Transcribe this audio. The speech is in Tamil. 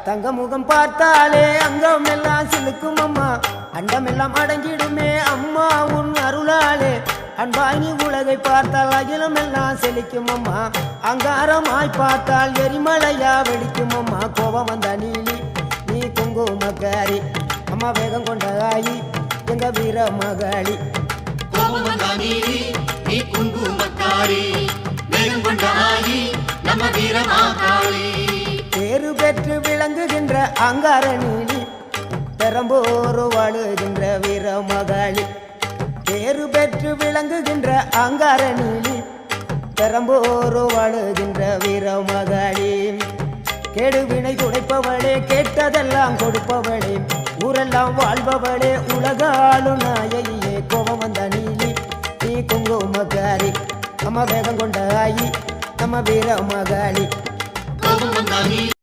தங்க முகம் பார்த்தாலே அங்கம் எல்லாம் சிலுக்கும் அம்மா அண்டமெல்லாம் அடங்கிடுமே அம்மா உன் அருளாலே அன்பாங்கி உலகை பார்த்தால் அகிலம் எல்லாம் செழிக்கும் அம்மா அங்காரமாய் பார்த்தால் எரிமலையா வெடிக்கும் அம்மா கோபம் வந்த நீலி நீ குங்குமக்காரி அம்மா வேகம் கொண்ட ஆயி எங்க வீர மகாளி கோபம் வந்த நீலி நீ குங்குமக்காரி வேகம் கொண்ட ஆயி நம்ம வீர மகாளி பேரு பெற்று விளங்குகின்ற அங்கார நீலி பெரம்போரு வாழுகின்ற வீர மகாளி பேரு பெற்று விளங்குகின்ற அங்கார நீலி பெரம்போரு வாழுகின்ற வீர மகாளி கேடுவினை துடைப்பவளே கேட்டதெல்லாம் கொடுப்பவளே ஊரெல்லாம் வாழ்பவளே உலகாளு நாயகியே கோபம் வந்த நீலி நீ குங்குமக்காரி அம்மா வேகம் கொண்ட ஆயி நம்ம வீர மகாளி கோபம் வந்த நீலி